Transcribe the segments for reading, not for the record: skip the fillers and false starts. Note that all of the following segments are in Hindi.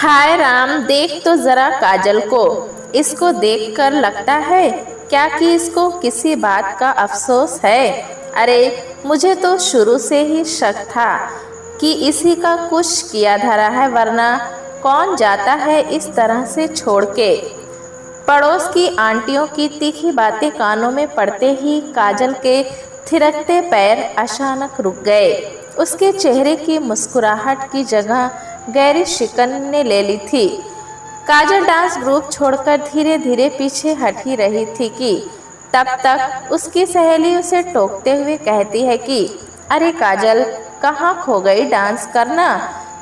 हाय राम, देख तो जरा काजल को। इसको देखकर लगता है क्या कि इसको किसी बात का अफसोस है। अरे, मुझे तो शुरू से ही शक था कि इसी का कुछ किया धरा है, वरना कौन जाता है इस तरह से छोड़ के। पड़ोस की आंटियों की तीखी बातें कानों में पड़ते ही काजल के थिरकते पैर अचानक रुक गए। उसके चेहरे की मुस्कुराहट की जगह गहरी शिकन ने ले ली थी। काजल डांस ग्रुप छोड़कर धीरे धीरे पीछे हट ही रही थी कि तब तक उसकी सहेली उसे टोकते हुए कहती है कि अरे काजल, कहाँ खो गई, डांस करना।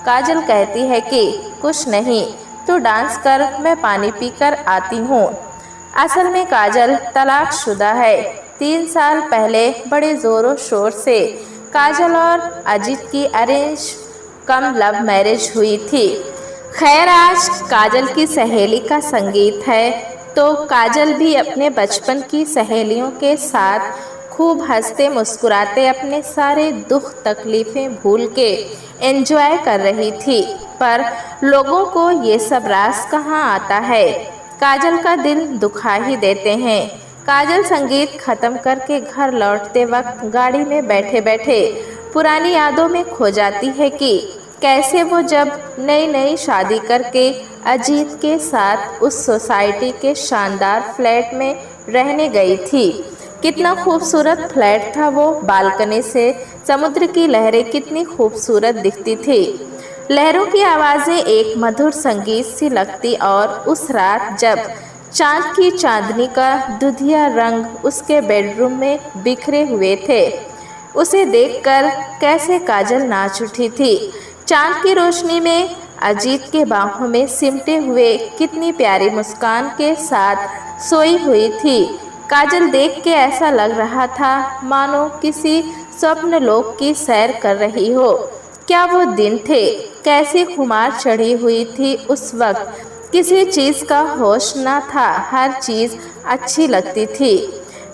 काजल कहती है कि कुछ नहीं, तू डांस कर, मैं पानी पीकर आती हूँ। असल में काजल तलाकशुदा है। 3 साल पहले बड़े जोरों शोर से काजल और अजीत की अरेंज कम लव मैरिज हुई थी। खैर, आज काजल की सहेली का संगीत है, तो काजल भी अपने बचपन की सहेलियों के साथ खूब हंसते मुस्कुराते अपने सारे दुख तकलीफें भूल के एंजॉय कर रही थी। पर लोगों को ये सब रास कहाँ आता है, काजल का दिल दुखा ही देते हैं। काजल संगीत खत्म करके घर लौटते वक्त गाड़ी में बैठे बैठे पुरानी यादों में खो जाती है कि कैसे वो जब नई नई शादी करके अजीत के साथ उस सोसाइटी के शानदार फ्लैट में रहने गई थी। कितना खूबसूरत फ्लैट था वो। बालकनी से समुद्र की लहरें कितनी खूबसूरत दिखती थी। लहरों की आवाज़ें एक मधुर संगीत सी लगती, और उस रात जब चांद की चांदनी का दुधिया रंग उसके बेडरूम में बिखरे हुए थे, उसे देखकर कैसे काजल नाच उठी थी। चांद की रोशनी में अजीत के बाहों में सिमटे हुए कितनी प्यारी मुस्कान के साथ सोई हुई थी। काजल देख के ऐसा लग रहा था मानो किसी स्वप्न लोक की सैर कर रही हो। क्या वो दिन थे, कैसी खुमार चढ़ी हुई थी उस वक्त। किसी चीज़ का होश न था, हर चीज़ अच्छी लगती थी।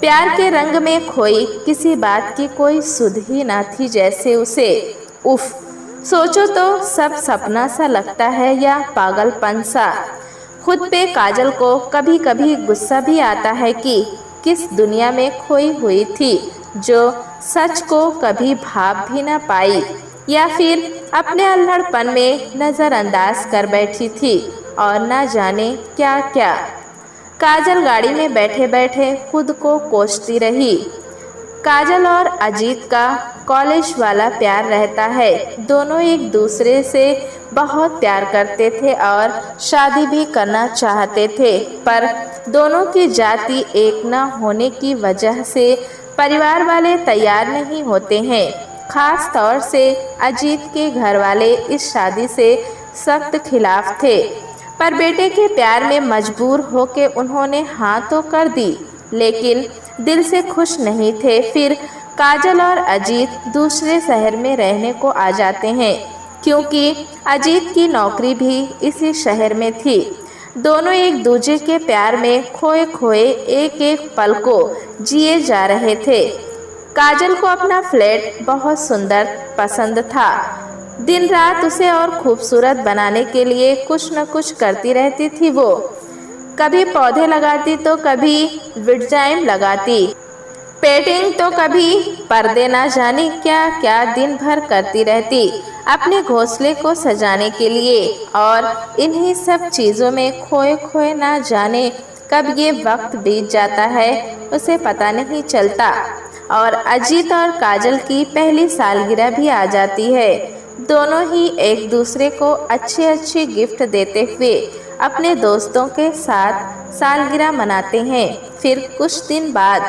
प्यार के रंग में खोई किसी बात की कोई सुध ही न थी, जैसे उसे उफ, सोचो तो सब सपना सा लगता है या पागलपन सा। खुद पे काजल को कभी कभी गुस्सा भी आता है कि किस दुनिया में खोई हुई थी, जो सच को कभी भाप भी न पाई, या फिर अपने अल्हड़पन में नज़रअंदाज कर बैठी थी और न जाने क्या क्या। काजल गाड़ी में बैठे बैठे खुद को कोसती रही। काजल और अजीत का कॉलेज वाला प्यार रहता है। दोनों एक दूसरे से बहुत प्यार करते थे और शादी भी करना चाहते थे, पर दोनों की जाति एक न होने की वजह से परिवार वाले तैयार नहीं होते हैं। खास तौर से अजीत के घर वाले इस शादी से सख्त खिलाफ थे, पर बेटे के प्यार में मजबूर होकर उन्होंने हाँ तो कर दी, लेकिन दिल से खुश नहीं थे। फिर काजल और अजीत दूसरे शहर में रहने को आ जाते हैं, क्योंकि अजीत की नौकरी भी इसी शहर में थी। दोनों एक दूसरे के प्यार में खोए खोए एक एक पल को जिए जा रहे थे। काजल को अपना फ्लैट बहुत सुंदर पसंद था। दिन रात उसे और खूबसूरत बनाने के लिए कुछ न कुछ करती रहती थी वो। कभी पौधे लगाती तो कभी विडजाइम लगाती, पेंटिंग तो कभी पर्दे, ना जाने क्या क्या दिन भर करती रहती अपने घोंसले को सजाने के लिए। और इन्हीं सब चीज़ों में खोए खोए ना जाने कब ये वक्त बीत जाता है उसे पता नहीं चलता। और अजीत और काजल की पहली सालगिरह भी आ जाती है। दोनों ही एक दूसरे को अच्छे अच्छे गिफ्ट देते हुए अपने दोस्तों के साथ सालगिरह मनाते हैं। फिर कुछ दिन बाद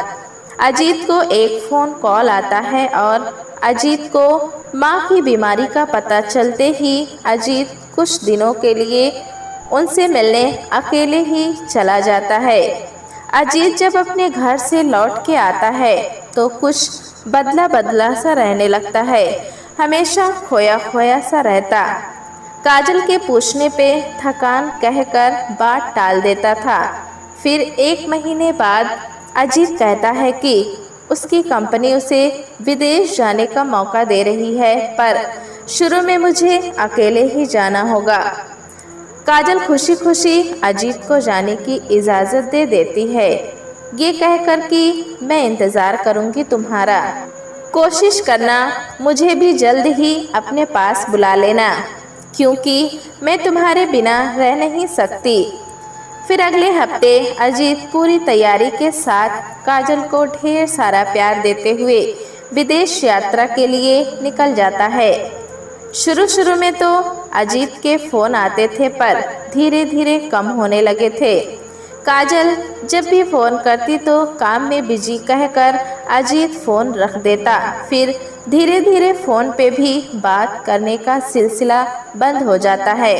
अजीत को एक फ़ोन कॉल आता है, और अजीत को माँ की बीमारी का पता चलते ही अजीत कुछ दिनों के लिए उनसे मिलने अकेले ही चला जाता है। अजीत जब अपने घर से लौट के आता है तो कुछ बदला बदला सा रहने लगता है, हमेशा खोया खोया सा रहता। काजल के पूछने पे थकान कहकर बात टाल देता था। फिर 1 महीने बाद अजीत कहता है कि उसकी कंपनी उसे विदेश जाने का मौका दे रही है, पर शुरू में मुझे अकेले ही जाना होगा। काजल खुशी खुशी अजीत को जाने की इजाज़त दे देती है, ये कहकर कि मैं इंतज़ार करूंगी तुम्हारा। कोशिश करना मुझे भी जल्द ही अपने पास बुला लेना, क्योंकि मैं तुम्हारे बिना रह नहीं सकती। फिर अगले हफ्ते अजीत पूरी तैयारी के साथ काजल को ढेर सारा प्यार देते हुए विदेश यात्रा के लिए निकल जाता है। शुरू शुरू में तो अजीत के फ़ोन आते थे, पर धीरे धीरे कम होने लगे थे। काजल जब भी फ़ोन करती तो काम में बिजी कहकर अजीत फ़ोन रख देता। फिर धीरे धीरे फ़ोन पे भी बात करने का सिलसिला बंद हो जाता है।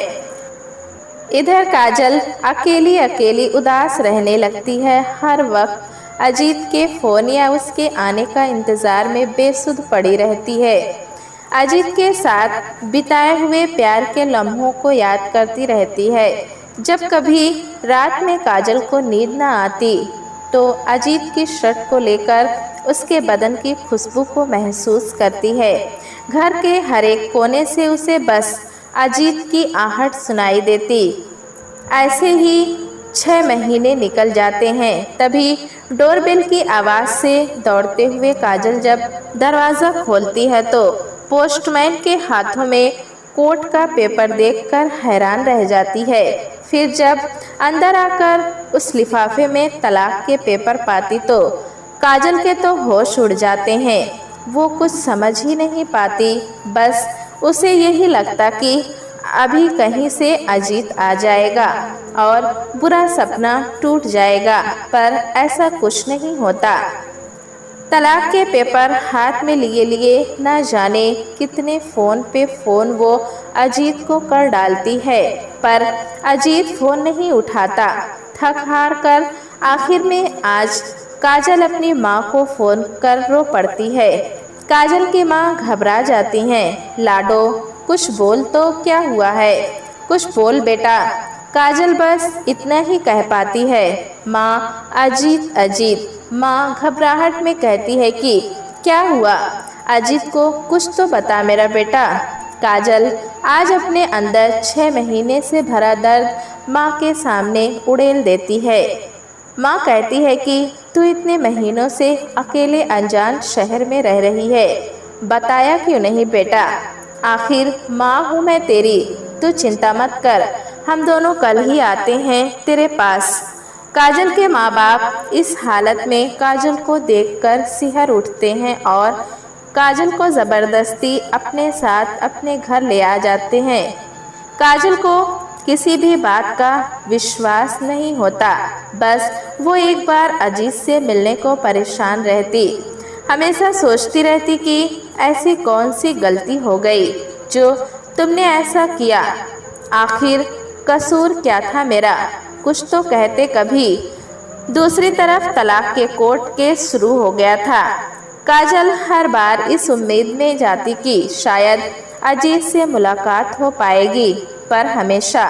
इधर काजल अकेली अकेली उदास रहने लगती है। हर वक्त अजीत के फ़ोन या उसके आने का इंतज़ार में बेसुध पड़ी रहती है। अजीत के साथ बिताए हुए प्यार के लम्हों को याद करती रहती है। जब कभी रात में काजल को नींद न आती तो अजीत की शर्ट को लेकर उसके बदन की खुशबू को महसूस करती है। घर के हर एक कोने से उसे बस अजीत की आहट सुनाई देती। ऐसे ही 6 महीने निकल जाते हैं। तभी डोरबेल की आवाज़ से दौड़ते हुए काजल जब दरवाज़ा खोलती है तो पोस्टमैन के हाथों में कोर्ट का पेपर देखकर हैरान रह जाती है। फिर जब अंदर आकर उस लिफाफे में तलाक के पेपर पाती तो काजल के तो होश उड़ जाते हैं। वो कुछ समझ ही नहीं पाती, बस उसे यही लगता कि अभी कहीं से अजीत आ जाएगा और बुरा सपना टूट जाएगा, पर ऐसा कुछ नहीं होता। तलाक के पेपर हाथ में लिए लिए न जाने कितने फ़ोन पे फ़ोन वो अजीत को कर डालती है, पर अजीत फ़ोन नहीं उठाता। थक हार कर आखिर में आज काजल अपनी माँ को फ़ोन कर रो पड़ती है। काजल की माँ घबरा जाती हैं। लाडो, कुछ बोल तो, क्या हुआ है? कुछ बोल बेटा। काजल बस इतना ही कह पाती है, माँ अजीत अजीत। माँ घबराहट में कहती है कि क्या हुआ? अजीत को कुछ तो बता मेरा बेटा। काजल आज अपने अंदर 6 महीने से भरा दर्द माँ के सामने उड़ेल देती है। माँ कहती है कि तू इतने महीनों से अकेले अनजान शहर में रह रही है, बताया क्यों नहीं बेटा? आखिर माँ हूँ मैं तेरी, तू चिंता मत कर, हम दोनों कल ही आते हैं तेरे पास। काजल के माँ बाप इस हालत में काजल को देखकर सिहर उठते हैं और काजल को ज़बरदस्ती अपने साथ अपने घर ले आ जाते हैं। काजल को किसी भी बात का विश्वास नहीं होता, बस वो एक बार अजीत से मिलने को परेशान रहती। हमेशा सोचती रहती कि ऐसी कौन सी गलती हो गई जो तुमने ऐसा किया। आखिर कसूर क्या था मेरा? कुछ तो कहते कभी। दूसरी तरफ तलाक के कोर्ट केस शुरू हो गया था। काजल हर बार इस उम्मीद में जाती कि शायद अजीत से मुलाकात हो पाएगी, पर हमेशा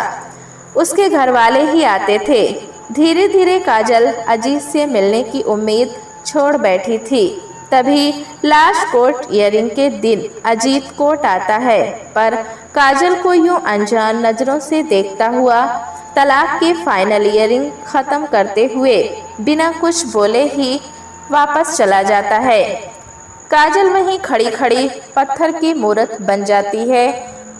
उसके घर वाले ही आते थे। धीरे धीरे काजल अजीत से मिलने की उम्मीद छोड़ बैठी थी। तभी लास्ट कोर्ट हियरिंग के दिन अजीत कोर्ट आता है, पर काजल को यूं अनजान नज़रों से देखता हुआ तलाक की फाइनल हियरिंग ख़त्म करते हुए बिना कुछ बोले ही वापस चला जाता है। काजल वहीं खड़ी खड़ी पत्थर की मूर्त बन जाती है।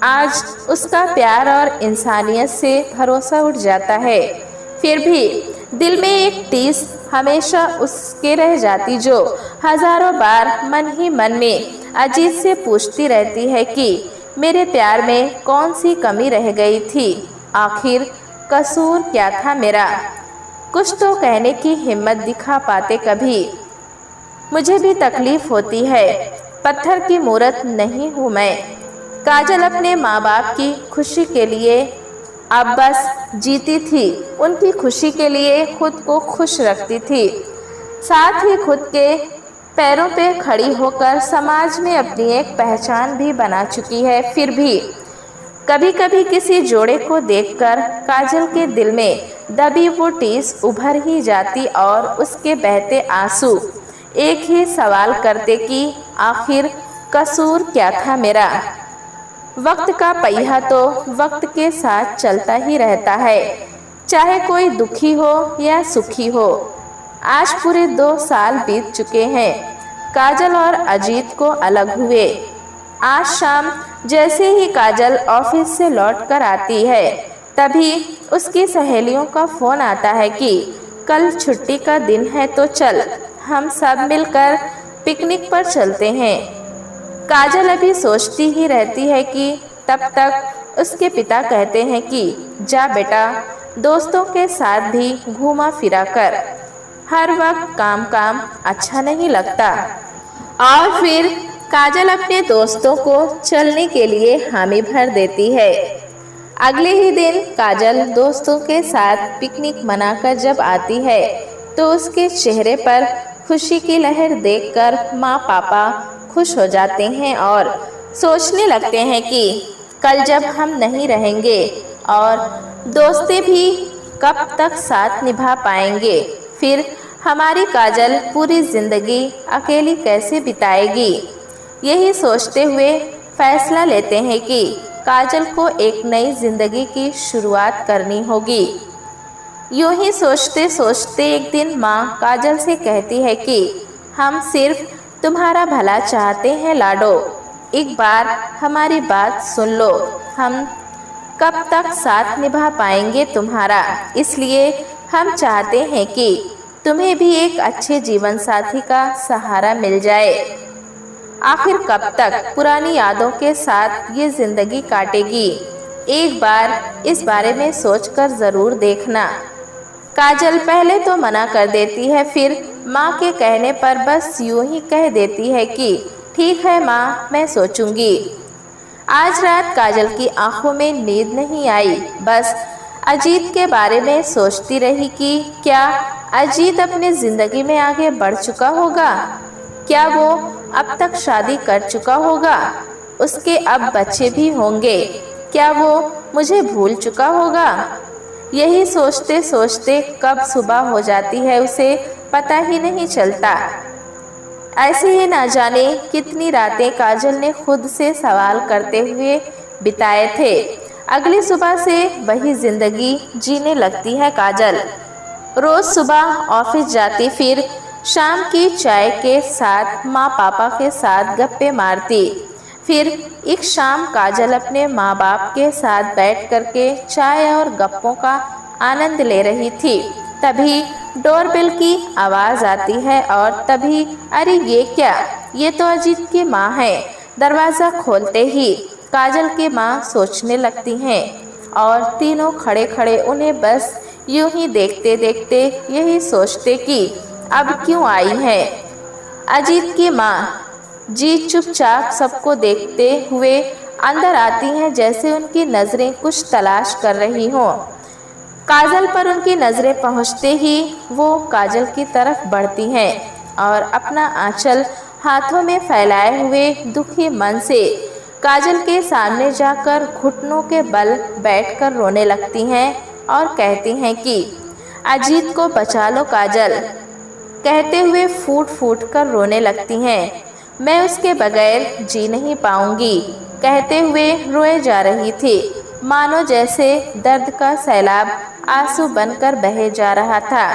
आज उसका प्यार और इंसानियत से भरोसा उठ जाता है, फिर भी दिल में एक टीस हमेशा उसके रह जाती, जो हजारों बार मन ही मन में अजीत से पूछती रहती है कि मेरे प्यार में कौन सी कमी रह गई थी? आखिर कसूर क्या था मेरा? कुछ तो कहने की हिम्मत दिखा पाते कभी। मुझे भी तकलीफ होती है, पत्थर की मूर्त नहीं हूँ मैं। काजल अपने माँ बाप की खुशी के लिए अब बस जीती थी। उनकी खुशी के लिए खुद को खुश रखती थी, साथ ही खुद के पैरों पे खड़ी होकर समाज में अपनी एक पहचान भी बना चुकी है। फिर भी कभी कभी किसी जोड़े को देखकर काजल के दिल में दबी वो टीस उभर ही जाती और उसके बहते आंसू एक ही सवाल करते कि आखिर कसूर क्या था मेरा। वक्त का पहिया तो वक्त के साथ चलता ही रहता है, चाहे कोई दुखी हो या सुखी हो। आज पूरे 2 साल बीत चुके हैं काजल और अजीत को अलग हुए। आज शाम जैसे ही काजल ऑफिस से लौट कर आती है, तभी उसकी सहेलियों का फोन आता है कि कल छुट्टी का दिन है, तो चल हम सब मिलकर पिकनिक पर चलते हैं। काजल अभी सोचती ही रहती है कि तब तक उसके पिता कहते हैं कि जा बेटा, दोस्तों के साथ भी घूमा फिरा कर, हर वक्त काम काम अच्छा नहीं लगता। और फिर काजल अपने दोस्तों को चलने के लिए हामी भर देती है। अगले ही दिन काजल दोस्तों के साथ पिकनिक मनाकर जब आती है, तो उसके चेहरे पर खुशी की लहर देखकर माँ पापा खुश हो जाते हैं और सोचने लगते हैं कि कल जब हम नहीं रहेंगे और दोस्तें भी कब तक साथ निभा पाएंगे, फिर हमारी काजल पूरी जिंदगी अकेली कैसे बिताएगी। यही सोचते हुए फैसला लेते हैं कि काजल को एक नई जिंदगी की शुरुआत करनी होगी। यूं ही सोचते सोचते एक दिन माँ काजल से कहती है कि हम सिर्फ तुम्हारा भला चाहते हैं लाडो, एक बार हमारी बात सुन लो। हम कब तक साथ निभा पाएंगे तुम्हारा, इसलिए हम चाहते हैं कि तुम्हें भी एक अच्छे जीवन साथी का सहारा मिल जाए। आखिर कब तक पुरानी यादों के साथ ये जिंदगी काटेगी, एक बार इस बारे में सोचकर ज़रूर देखना। काजल पहले तो मना कर देती है, फिर माँ के कहने पर बस यूं ही कह देती है कि ठीक है माँ, मैं सोचूंगी। आज रात काजल की आंखों में नींद नहीं आई, बस अजीत के बारे में सोचती रही कि क्या अजीत अपनी जिंदगी में आगे बढ़ चुका होगा, क्या वो अब तक शादी कर चुका होगा, उसके अब बच्चे भी होंगे, क्या वो मुझे भूल चुका होगा। यही सोचते सोचते कब सुबह हो जाती है उसे पता ही नहीं चलता। ऐसे ही ना जाने कितनी रातें काजल ने खुद से सवाल करते हुए बिताए थे। अगली सुबह से वही जिंदगी जीने लगती है काजल। रोज सुबह ऑफिस जाती, फिर शाम की चाय के साथ माँ पापा के साथ गप्पे मारती। फिर एक शाम काजल अपने माँ बाप के साथ बैठ करके चाय और गप्पों का आनंद ले रही थी। तभी डोरबेल की आवाज़ आती है और तभी अरे ये क्या, ये तो अजीत की माँ है। दरवाज़ा खोलते ही काजल की माँ सोचने लगती हैं और तीनों खड़े खड़े उन्हें बस यूं ही देखते देखते यही सोचते कि अब क्यों आई है। अजीत की माँ जी चुपचाप सबको देखते हुए अंदर आती हैं, जैसे उनकी नज़रें कुछ तलाश कर रही हों। काजल पर उनकी नज़रें पहुंचते ही वो काजल की तरफ बढ़ती हैं और अपना आंचल हाथों में फैलाए हुए दुखी मन से काजल के सामने जाकर घुटनों के बल बैठकर रोने लगती हैं और कहती हैं कि अजीत को बचा लो काजल। कहते हुए फूट फूट कर रोने लगती हैं। मैं उसके बगैर जी नहीं पाऊंगी, कहते हुए रोए जा रही थी, मानो जैसे दर्द का सैलाब आंसू बनकर बहे जा रहा था।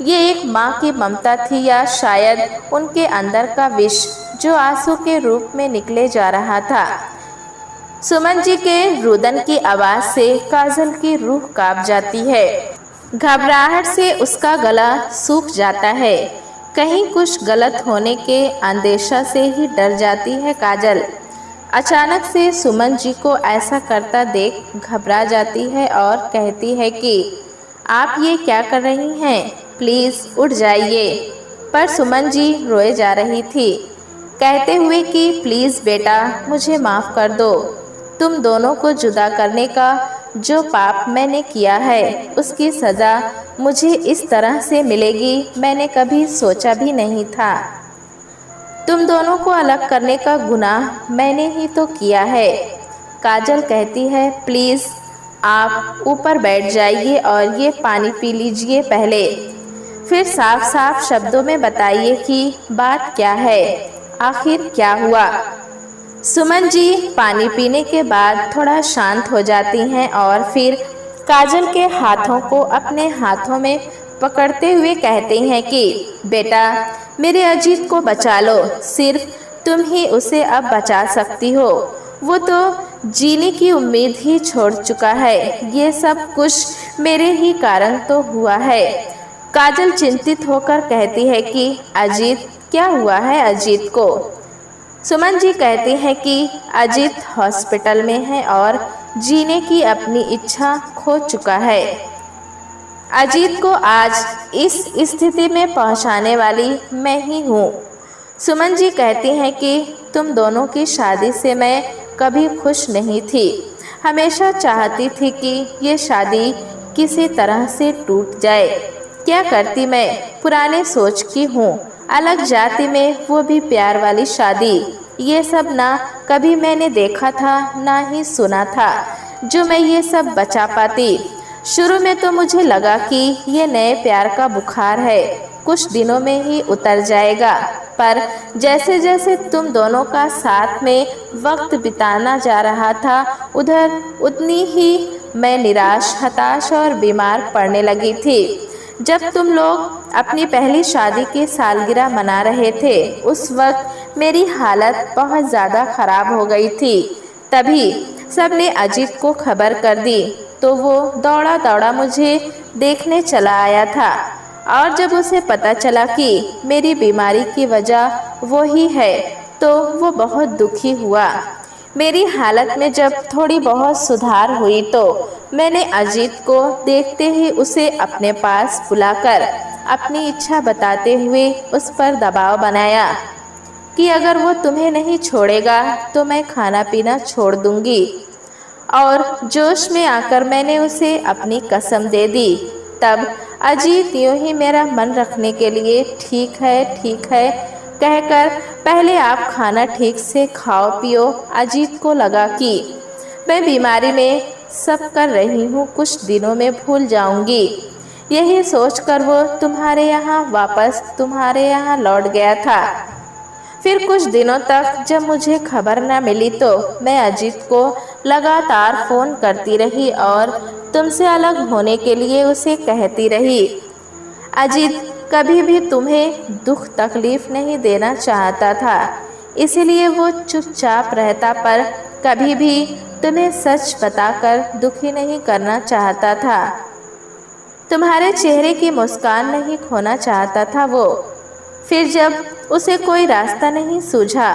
ये एक माँ की ममता थी या शायद उनके अंदर का विष जो आंसू के रूप में निकले जा रहा था। सुमन जी के रुदन की आवाज़ से काजल की रूह कांप जाती है। घबराहट से उसका गला सूख जाता है। कहीं कुछ गलत होने के अंदेशा से ही डर जाती है काजल। अचानक से सुमन जी को ऐसा करता देख घबरा जाती है और कहती है कि आप ये क्या कर रही हैं, प्लीज़ उठ जाइए। पर सुमन जी रोए जा रही थी, कहते हुए कि प्लीज़ बेटा मुझे माफ़ कर दो। तुम दोनों को जुदा करने का जो पाप मैंने किया है उसकी सज़ा मुझे इस तरह से मिलेगी मैंने कभी सोचा भी नहीं था। तुम दोनों को अलग करने का गुनाह मैंने ही तो किया है। काजल कहती है प्लीज़ आप ऊपर बैठ जाइए और ये पानी पी लीजिए पहले, फिर साफ साफ शब्दों में बताइए कि बात क्या है, आखिर क्या हुआ। सुमन जी पानी पीने के बाद थोड़ा शांत हो जाती हैं और फिर काजल के हाथों को अपने हाथों में पकड़ते हुए कहती हैं कि बेटा, मेरे अजीत को बचा लो, सिर्फ तुम ही उसे अब बचा सकती हो। वो तो जीने की उम्मीद ही छोड़ चुका है। ये सब कुछ मेरे ही कारण तो हुआ है। काजल चिंतित होकर कहती है कि अजीत, क्या हुआ है अजीत को? सुमन जी कहती हैं कि अजीत हॉस्पिटल में है और जीने की अपनी इच्छा खो चुका है। अजीत को आज इस स्थिति में पहुंचाने वाली मैं ही हूँ। सुमन जी कहती हैं कि तुम दोनों की शादी से मैं कभी खुश नहीं थी। हमेशा चाहती थी कि ये शादी किसी तरह से टूट जाए। क्या करती मैं, पुराने सोच की हूँ। अलग जाति में वो भी प्यार वाली शादी, ये सब ना कभी मैंने देखा था ना ही सुना था जो मैं ये सब बचा पाती। शुरू में तो मुझे लगा कि ये नए प्यार का बुखार है, कुछ दिनों में ही उतर जाएगा, पर जैसे जैसे तुम दोनों का साथ में वक्त बिताना जा रहा था, उधर उतनी ही मैं निराश, हताश और बीमार पड़ने लगी थी। जब तुम लोग अपनी पहली शादी की सालगिरह मना रहे थे, उस वक्त मेरी हालत बहुत ज़्यादा खराब हो गई थी। तभी सबने अजीत को खबर कर दी तो वो दौड़ा दौड़ा मुझे देखने चला आया था और जब उसे पता चला कि मेरी बीमारी की वजह वो ही है तो वो बहुत दुखी हुआ। मेरी हालत में जब थोड़ी बहुत सुधार हुई तो मैंने अजीत को देखते ही उसे अपने पास बुलाकर अपनी इच्छा बताते हुए उस पर दबाव बनाया कि अगर वो तुम्हें नहीं छोड़ेगा तो मैं खाना पीना छोड़ दूंगी। और जोश में आकर मैंने उसे अपनी कसम दे दी। तब अजीत यूं ही मेरा मन रखने के लिए ठीक है कहकर पहले आप खाना ठीक से खाओ पियो। अजीत को लगा कि मैं बीमारी में सब कर रही हूँ, कुछ दिनों में भूल जाऊंगी। यही सोचकर वो तुम्हारे यहाँ लौट गया था। फिर कुछ दिनों तक जब मुझे खबर न मिली तो मैं अजीत को लगातार फ़ोन करती रही और तुमसे अलग होने के लिए उसे कहती रही। अजीत कभी भी तुम्हें दुख तकलीफ नहीं देना चाहता था, इसलिए वो चुपचाप रहता, पर कभी भी तुम्हें सच बताकर दुखी नहीं करना चाहता था। तुम्हारे चेहरे की मुस्कान नहीं खोना चाहता था वो। फिर जब उसे कोई रास्ता नहीं सूझा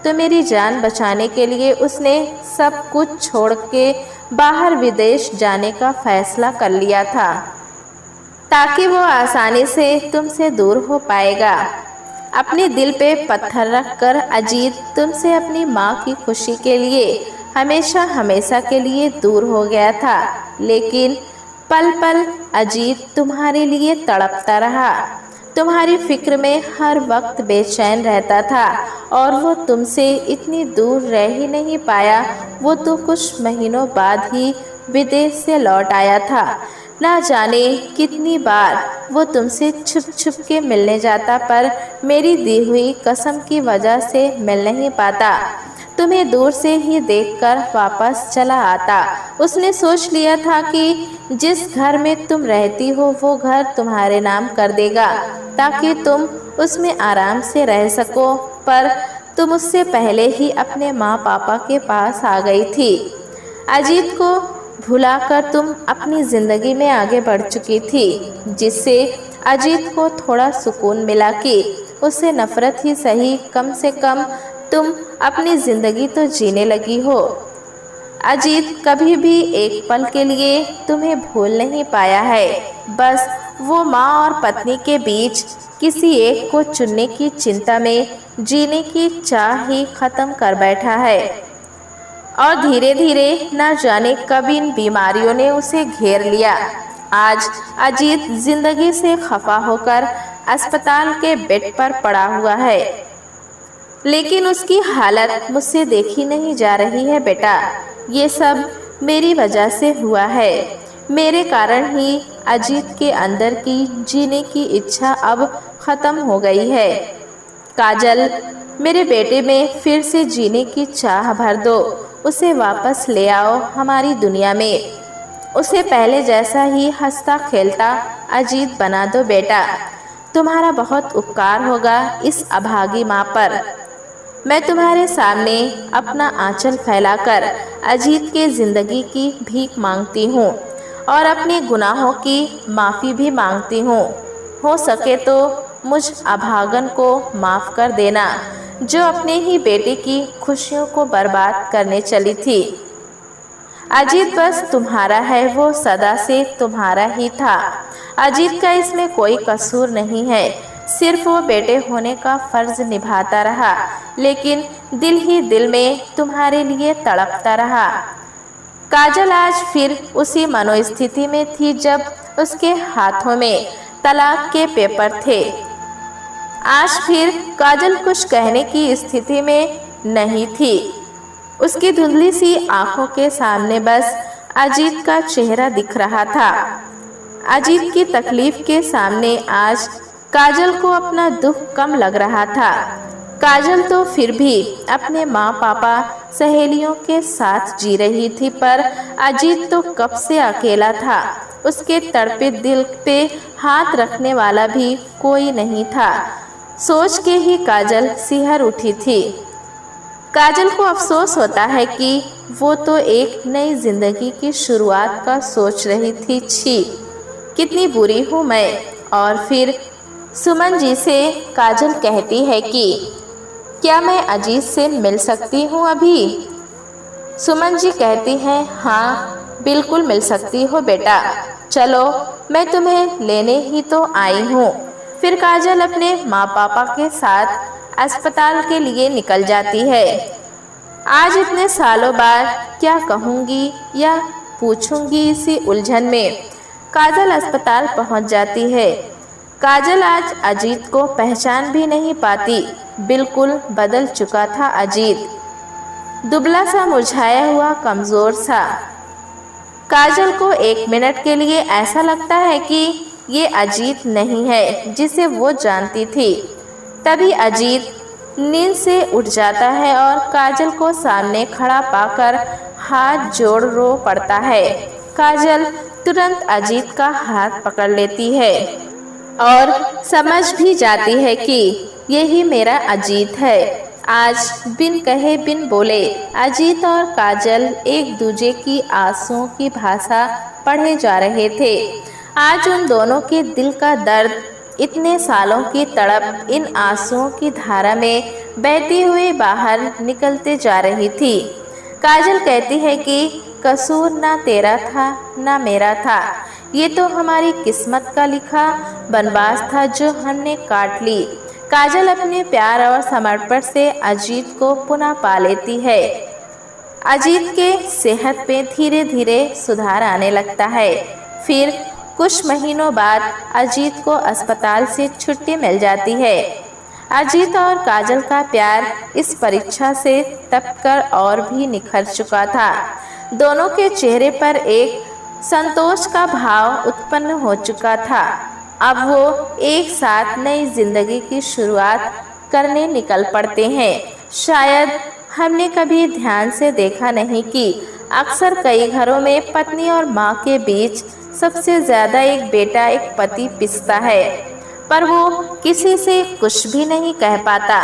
तो मेरी जान बचाने के लिए उसने सब कुछ छोड़ के बाहर विदेश जाने का फैसला कर लिया था ताकि वो आसानी से तुमसे दूर हो पाएगा। अपने दिल पे पत्थर रखकर अजीत तुमसे अपनी माँ की खुशी के लिए हमेशा के लिए दूर हो गया था, लेकिन पल पल अजीत तुम्हारे लिए तड़पता रहा। तुम्हारी फिक्र में हर वक्त बेचैन रहता था और वो तुमसे इतनी दूर रह ही नहीं पाया। वो तो कुछ महीनों बाद ही विदेश से लौट आया था। ना जाने कितनी बार वो तुमसे छुप छुप के मिलने जाता, पर मेरी दी हुई कसम की वजह से मिल नहीं पाता। तुम्हें दूर से ही देखकर वापस चला आता। उसने सोच लिया था कि जिस घर में तुम रहती हो वो घर तुम्हारे नाम कर देगा ताकि तुम उसमें आराम से रह सको, पर तुम उससे पहले ही अपने माँ पापा के पास आ गई थी। अजीत को भुलाकर तुम अपनी ज़िंदगी में आगे बढ़ चुकी थी, जिससे अजीत को थोड़ा सुकून मिला कि उससे नफरत ही सही, कम से कम तुम अपनी ज़िंदगी तो जीने लगी हो। अजीत कभी भी एक पल के लिए तुम्हें भूल नहीं पाया है। बस वो माँ और पत्नी के बीच किसी एक को चुनने की चिंता में जीने की चाह ही खत्म कर बैठा है और धीरे धीरे न जाने कब इन बीमारियों ने उसे घेर लिया। आज अजीत जिंदगी से खफा होकर अस्पताल के बेड पर पड़ा हुआ है, लेकिन उसकी हालत मुझसे देखी नहीं जा रही है। बेटा, ये सब मेरी वजह से हुआ है। मेरे कारण ही अजीत के अंदर की जीने की इच्छा अब ख़त्म हो गई है। काजल, मेरे बेटे में फिर से जीने की चाह भर दो, उसे वापस ले आओ हमारी दुनिया में। उसे पहले जैसा ही हंसता खेलता अजीत बना दो बेटा। तुम्हारा बहुत उपकार होगा इस अभागी माँ पर। मैं तुम्हारे सामने अपना आंचल फैलाकर अजीत के जिंदगी की भीख मांगती हूँ और अपने गुनाहों की माफ़ी भी मांगती हूँ। हो सके तो मुझ अभागन को माफ़ कर देना जो अपने ही बेटे की खुशियों को बर्बाद करने चली थी। अजीत बस तुम्हारा है, वो सदा से तुम्हारा ही था। अजीत का इसमें कोई कसूर नहीं है, सिर्फ वो बेटे होने का फर्ज निभाता रहा, लेकिन दिल ही दिल में तुम्हारे लिए तड़पता रहा। काजल आज फिर उसी मनोस्थिति में थी जब उसके हाथों में तलाक के पेपर थे। आज फिर काजल कुछ कहने की स्थिति में नहीं थी। उसकी धुंधली सी आंखों के सामने बस अजीत का चेहरा दिख रहा था। अजीत की तकलीफ के सामने आज काजल को अपना दुख कम लग रहा था। काजल तो फिर भी अपने माँ पापा सहेलियों के साथ जी रही थी, पर अजीत तो कब से अकेला था। उसके तड़पे दिल पे हाथ रखने वाला भी कोई नहीं था। सोच के ही काजल सिहर उठी थी। काजल को अफसोस होता है कि वो तो एक नई जिंदगी की शुरुआत का सोच रही थी। छी, कितनी बुरी हूँ मैं। और फिर सुमन जी से काजल कहती है कि क्या मैं अजीत से मिल सकती हूँ अभी? सुमन जी कहती हैं, हाँ बिल्कुल मिल सकती हो बेटा, चलो मैं तुम्हें लेने ही तो आई हूँ। फिर काजल अपने माँ पापा के साथ अस्पताल के लिए निकल जाती है। आज इतने सालों बाद क्या कहूँगी या पूछूंगी, इसी उलझन में काजल अस्पताल पहुँच जाती है। काजल आज अजीत को पहचान भी नहीं पाती। बिल्कुल बदल चुका था अजीत, दुबला सा, मुरझाया हुआ, कमजोर सा। काजल को एक मिनट के लिए ऐसा लगता है कि ये अजीत नहीं है जिसे वो जानती थी। तभी अजीत नींद से उठ जाता है और काजल को सामने खड़ा पाकर हाथ जोड़ रो पड़ता है। काजल तुरंत अजीत का हाथ पकड़ लेती है और समझ भी जाती है कि यही मेरा अजीत है। आज बिन कहे बिन बोले अजीत और काजल एक दूजे की आंसुओं की भाषा पढ़े जा रहे थे। आज उन दोनों के दिल का दर्द, इतने सालों की तड़प इन आंसुओं की धारा में बहती हुई बाहर निकलते जा रही थी। काजल कहती है कि कसूर ना तेरा था ना मेरा था, ये तो हमारी किस्मत का लिखा बनवास था जो हमने काट ली। काजल अपने प्यार और समर्पण से अजीत को पुनः पा लेती है। अजीत के सेहत पे धीरे धीरे सुधार आने लगता है। फिर कुछ महीनों बाद अजीत को अस्पताल से छुट्टी मिल जाती है। अजीत और काजल का प्यार इस परीक्षा से तपकर और भी निखर चुका था। दोनों के चेहरे पर एक संतोष का भाव उत्पन्न हो चुका था। अब वो एक साथ नई जिंदगी की शुरुआत करने निकल पड़ते हैं। शायद हमने कभी ध्यान से देखा नहीं कि अक्सर कई घरों में पत्नी और माँ के बीच सबसे ज्यादा एक बेटा एक पति पिसता है, पर वो किसी से कुछ भी नहीं कह पाता,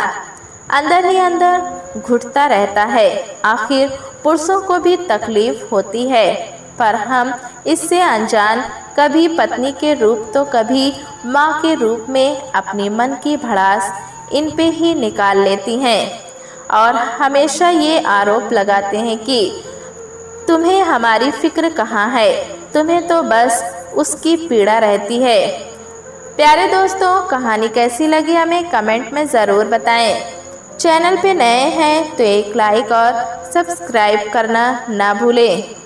अंदर ही अंदर घुटता रहता है। आखिर पुरुषों को भी तकलीफ होती है, पर हम इससे अनजान कभी पत्नी के रूप तो कभी माँ के रूप में अपनी मन की भड़ास इन पे ही निकाल लेती हैं और हमेशा ये आरोप लगाते हैं कि तुम्हें हमारी फिक्र कहाँ है, तुम्हें तो बस उसकी पीड़ा रहती है। प्यारे दोस्तों, कहानी कैसी लगी हमें कमेंट में ज़रूर बताएं। चैनल पे नए हैं तो एक लाइक और सब्सक्राइब करना ना भूलें।